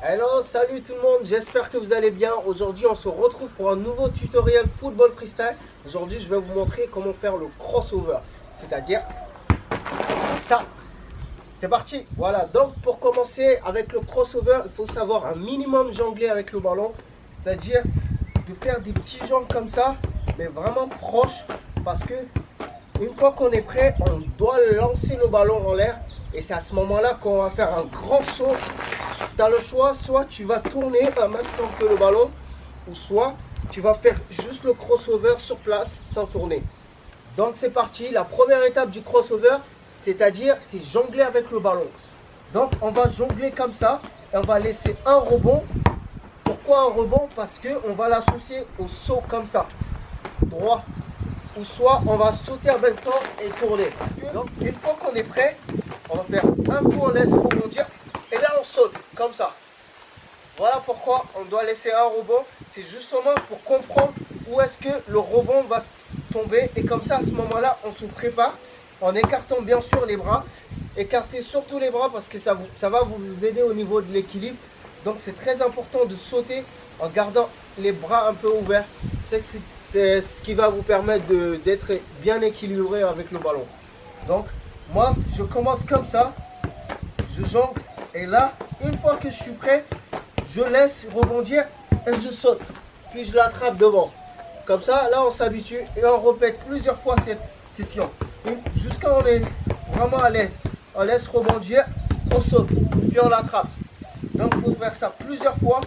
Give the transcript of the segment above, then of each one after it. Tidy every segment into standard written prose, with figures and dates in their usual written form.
Hello, salut tout le monde, j'espère que vous allez bien. Aujourd'hui on se retrouve pour un nouveau tutoriel football freestyle. Aujourd'hui je vais vous montrer comment faire le crossover, c'est-à-dire ça. C'est parti. Voilà, donc pour commencer avec le crossover, il faut savoir un minimum jongler avec le ballon, c'est-à-dire de faire des petits jambes comme ça, mais vraiment proches, parce que une fois qu'on est prêt, on doit lancer le ballon en l'air et c'est à ce moment-là qu'on va faire un grand saut. Tu as le choix, soit tu vas tourner en même temps que le ballon, ou soit tu vas faire juste le crossover sur place sans tourner. Donc c'est parti, la première étape du crossover, c'est-à-dire c'est jongler avec le ballon. Donc on va jongler comme ça et on va laisser un rebond. Pourquoi un rebond? Parce qu'on va l'associer au saut comme ça, droit. Ou soit on va sauter en même temps et tourner. Donc une fois qu'on est prêt, on va faire un coup, on laisse rebondir et là on saute comme ça. Voilà pourquoi on doit laisser un rebond. C'est justement pour comprendre où est-ce que le rebond va tomber. Et comme ça, à ce moment-là, on se prépare en écartant bien sûr les bras. Écartez surtout les bras parce que ça va vous aider au niveau de l'équilibre. Donc c'est très important de sauter en gardant les bras un peu ouverts. C'est ce qui va vous permettre d'être bien équilibré avec le ballon. Donc moi je commence comme ça, je jongle et là une fois que je suis prêt, je laisse rebondir et je saute. Puis je l'attrape devant. Comme ça, là on s'habitue et on répète plusieurs fois cette session. Jusqu'à on est vraiment à l'aise. On laisse rebondir, on saute, puis on l'attrape. Donc il faut faire ça plusieurs fois.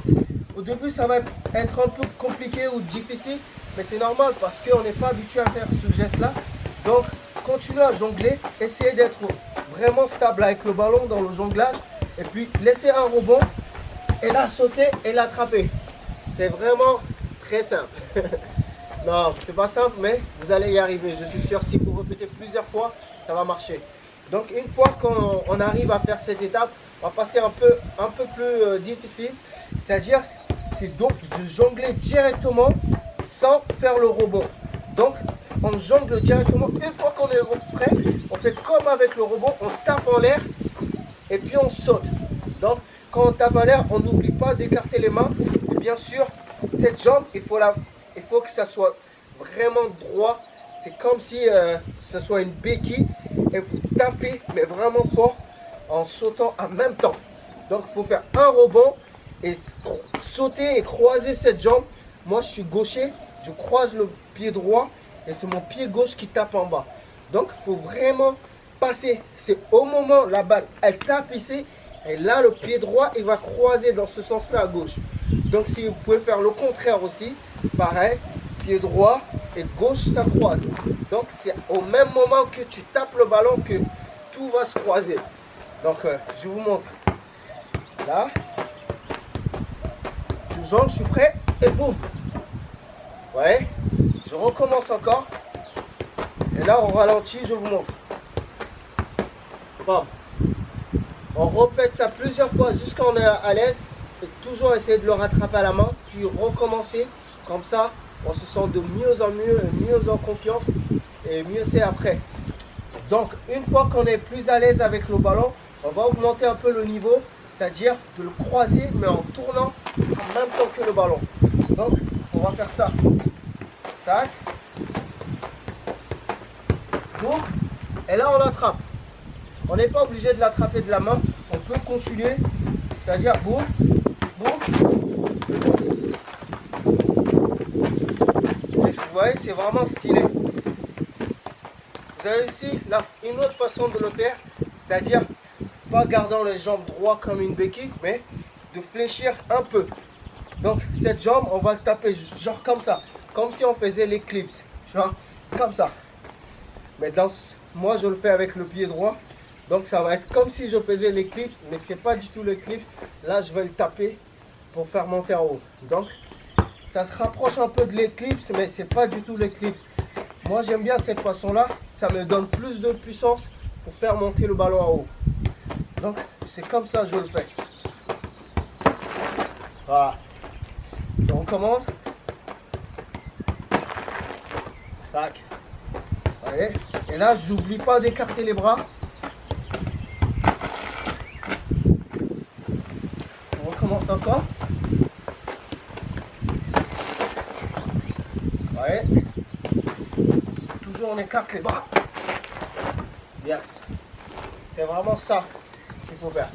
Au début ça va être un peu compliqué ou difficile, mais c'est normal parce qu'on n'est pas habitué à faire ce geste-là. Donc continuez à jongler, essayez d'être vraiment stable avec le ballon dans le jonglage. Et puis laissez un rebond et là sauter et l'attraper. C'est vraiment très simple. Non, c'est pas simple, mais vous allez y arriver. Je suis sûr, si vous répétez plusieurs fois, ça va marcher. Donc une fois qu'on arrive à faire cette étape, on va passer un peu plus difficile. C'est-à-dire, c'est donc de jongler directement sans faire le rebond. Donc on jongle directement. Une fois qu'on est prêt, on fait comme avec le rebond, on tape en l'air et puis on saute. Donc quand on tape en l'air, on n'oublie pas d'écarter les mains. Et bien sûr, cette jambe, il faut que ça soit vraiment droit. C'est comme si ça soit une béquille et vous tapez mais vraiment fort en sautant en même temps. Donc il faut faire un rebond et sauter et croiser cette jambe. Moi je suis gaucher, je croise le pied droit et c'est mon pied gauche qui tape en bas. Donc il faut vraiment passer. C'est au moment la balle elle tape ici et là le pied droit il va croiser dans ce sens là à gauche. Donc si vous pouvez faire le contraire aussi, pareil, pied droit et gauche ça croise. Donc c'est au même moment que tu tapes le ballon que tout va se croiser. Donc je vous montre. Là, je jongle, je suis prêt et boum. Ouais, je recommence encore. Et là on ralentit, je vous montre. Bam. On répète ça plusieurs fois jusqu'à on est à l'aise. Et toujours essayer de le rattraper à la main, puis recommencer. Comme ça, on se sent de mieux en mieux, mieux en confiance. Et mieux c'est après. Donc, une fois qu'on est plus à l'aise avec le ballon, on va augmenter un peu le niveau. C'est-à-dire de le croiser, mais en tournant en même temps que le ballon. Donc, on va faire ça. Tac. Boum. Et là, on l'attrape. On n'est pas obligé de l'attraper de la main. On peut continuer. C'est-à-dire, boum. Et vous voyez, c'est vraiment stylé. Vous avez ici une autre façon de le faire, c'est-à-dire pas gardant les jambes droites comme une béquille, mais de fléchir un peu. Donc cette jambe, on va le taper genre comme ça, comme si on faisait l'éclipse, genre comme ça. Mais moi je le fais avec le pied droit, donc ça va être comme si je faisais l'éclipse, mais c'est pas du tout l'éclipse. Là je vais le taper pour faire monter en haut. Donc ça se rapproche un peu de l'éclipse, mais c'est pas du tout l'éclipse. Moi j'aime bien cette façon là, ça me donne plus de puissance pour faire monter le ballon en haut. Donc c'est comme ça que je le fais. Voilà. Je recommence. Tac. Allez. Et là j'oublie pas d'écarter les bras. On recommence reste encore. Ouais. Toujours on écarte les bras. Yes. C'est vraiment ça qu'il faut faire.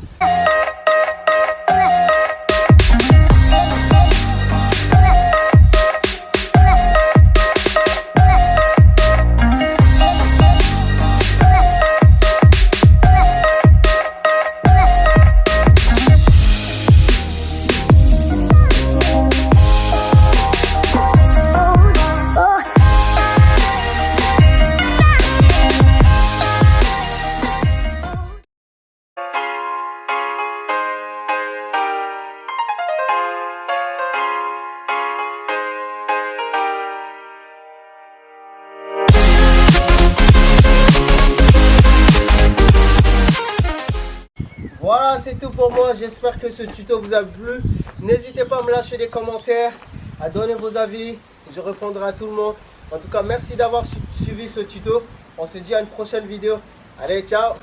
Voilà, c'est tout pour moi. J'espère que ce tuto vous a plu. N'hésitez pas à me lâcher des commentaires, à donner vos avis. Je répondrai à tout le monde. En tout cas, merci d'avoir suivi ce tuto. On se dit à une prochaine vidéo. Allez, ciao!